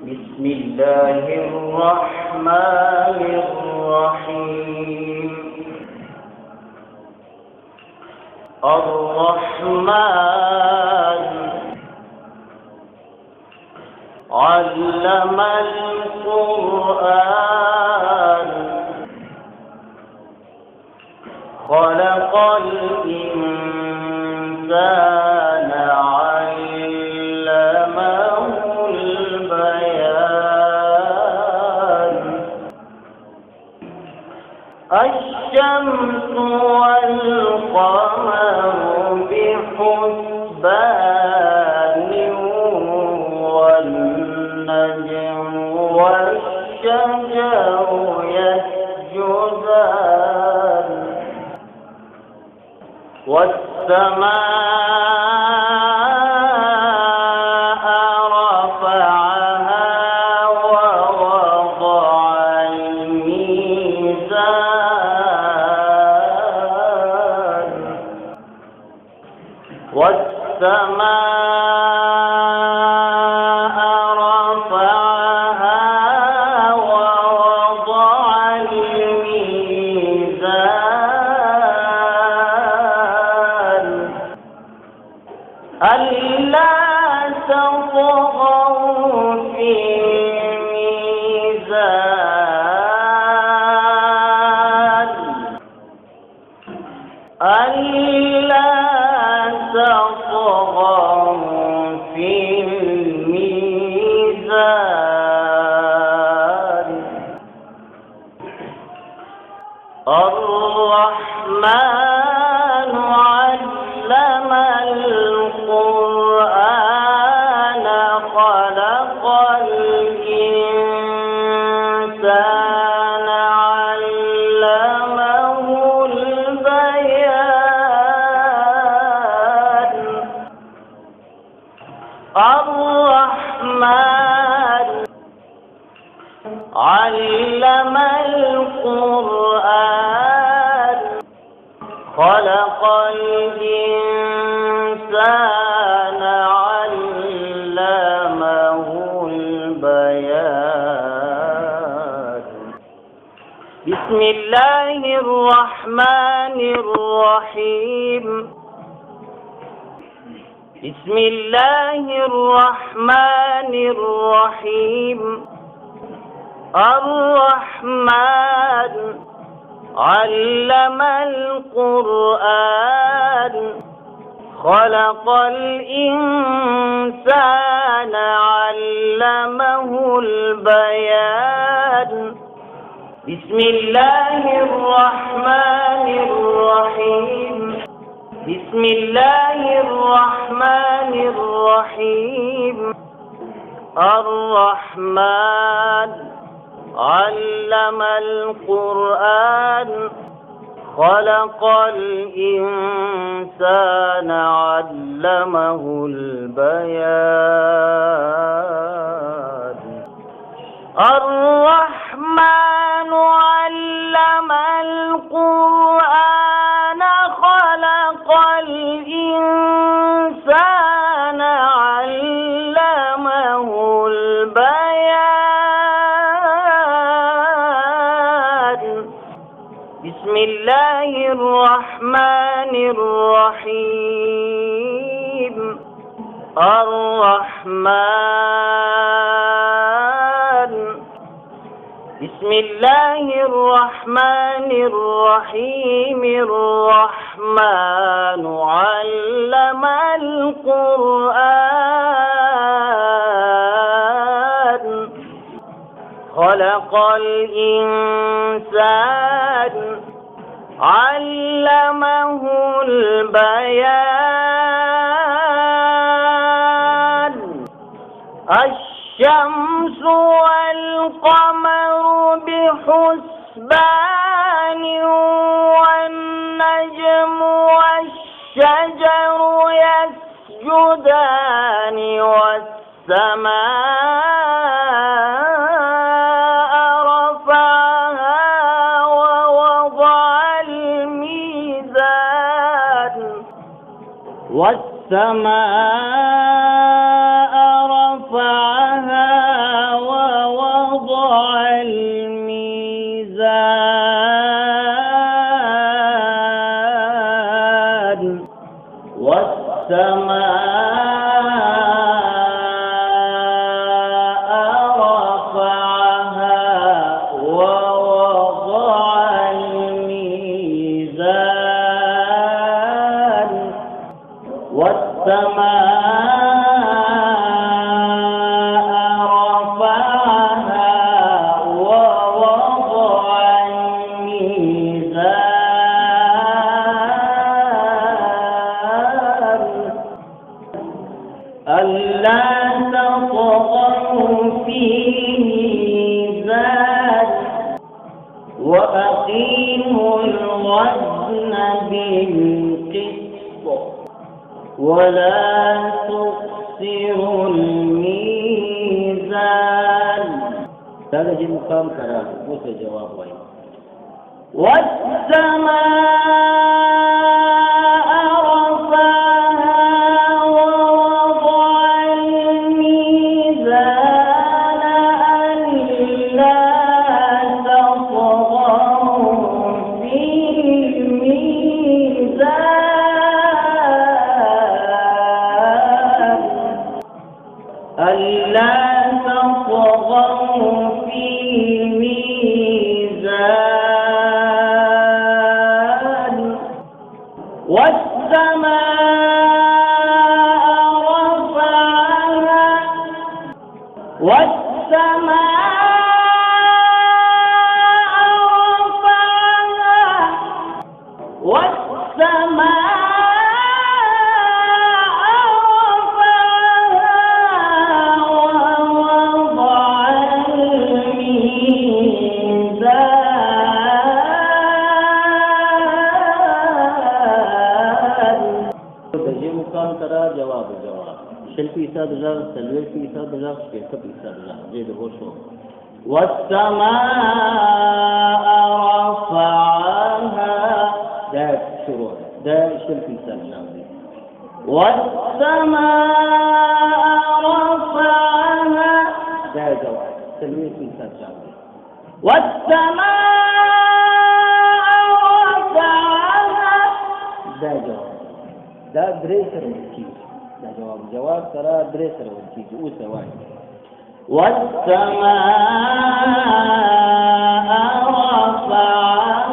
بسم الله الرحمن الرحيم. الرحمن علم القرآن خلق الإنسان علمه البيان. الشمس والقمر بحسبان والنجم والشجر يسجدان والسماء رفعها ووضع الميزان والسماء رفعها ووضع الميزان ألا تطغوا في الميزان ألا تطغوا في الميزان. الرحمن علم القرآن خلق الإنسان علمه البيان. الرحمن علم القرآن خلق الإنسان علمه البيان. بسم الله الرحمن الرحيم. بسم الله الرحمن الرحيم. الرحمن علم القرآن خلق الإنسان علمه البيان. بسم الله الرحمن الرحيم. بسم الله الرحمن الرحيم. الرحمن علم القرآن خلق الإنسان علمه البيان. الرحمن علم القرآن خلق الإنسان علمه البيان. بسم الله الرحمن الرحيم. الرحمن بسم الله الرحمن الرحيم. الرحمن علم القرآن خلق الإنسان علمه البيان. الشمس والقمر بحسبان والنجم والشجر يسجدان والسماء رفعها ووضع الميزان والسماء رفعها ولا تخسروا الميزان. هذا جي مقام قرار وش جواب وين؟ والسماء رفعها ووضع الميزان ألا تطغوا في الميزان ألا تطغوا في الميزان. والسماء رفعها جواب شل فيصد زر سلوي فيصد زر شيء فيصد زر جيد هو شو والسماء رفعها ده شروع ده شل فيصد زر والسماء رفعها ده جواب سلوي فيصد زر والسماء رفعها ده جواب ده بريسر والكيس ده جواب ترى بريسر والكيس وسواي. والسماء رفعها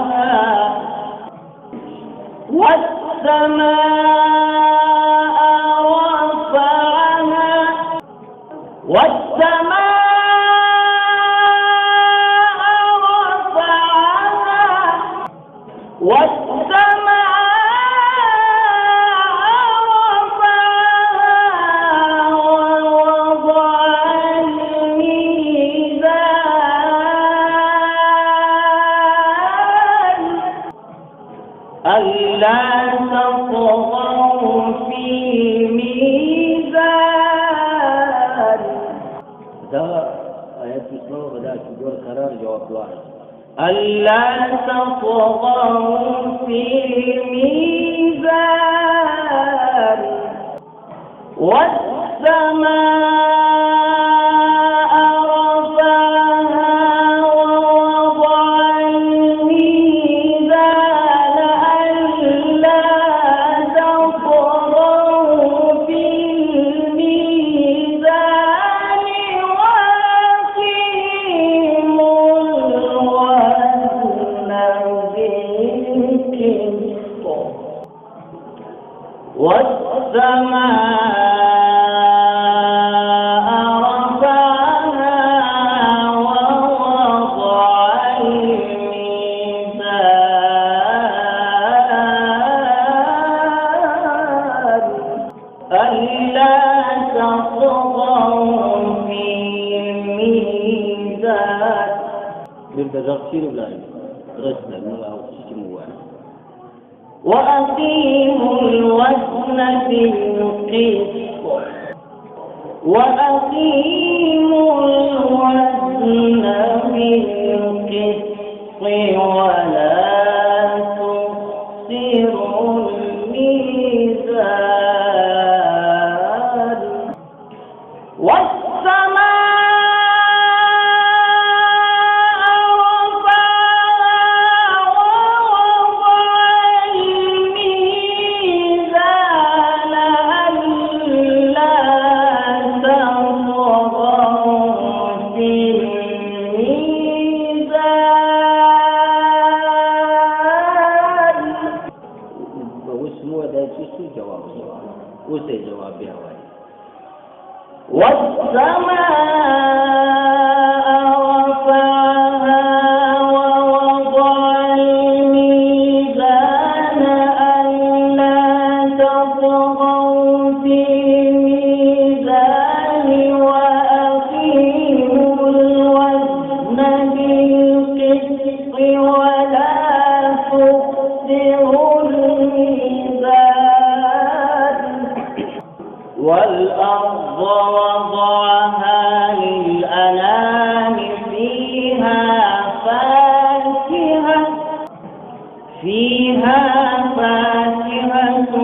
والسماء رفعها ألا تطغوا في الميزان. ده آيات اسمه بدأ تقول قرار جواب واحد. ألا تطغوا في الميزان. والسماء رفعها ووضع الميزان ألا تطغوا في الميزان. بالبزاقين ولا رسل من الله سموه. وأقيموا الوزن بالقسط وأقيموا الوزن بالقسط ولا تخسروا الميزان. والسماء رفعها ووضع الميزان ألا تطغوا في الميزان وأقيموا الوزن بالقسط ولا تخسروا الميزان فاكهة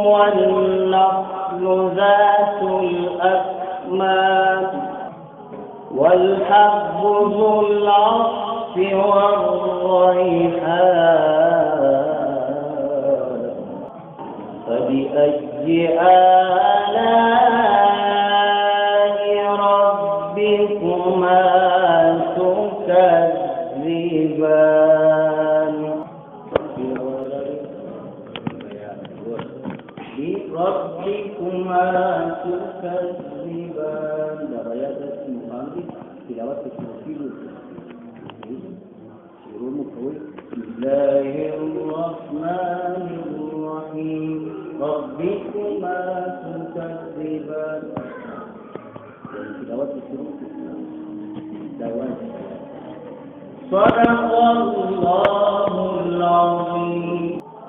والنخل ذات الأكمام والحب ذو العصف والريحان فبأي آلاء ربكما تكذبان بربكما تكذبان درجات المقامات تلاوة التوحيد بسم الله الرحمن الرحيم ربكما تكذبان تلاوة الشروط صدق الله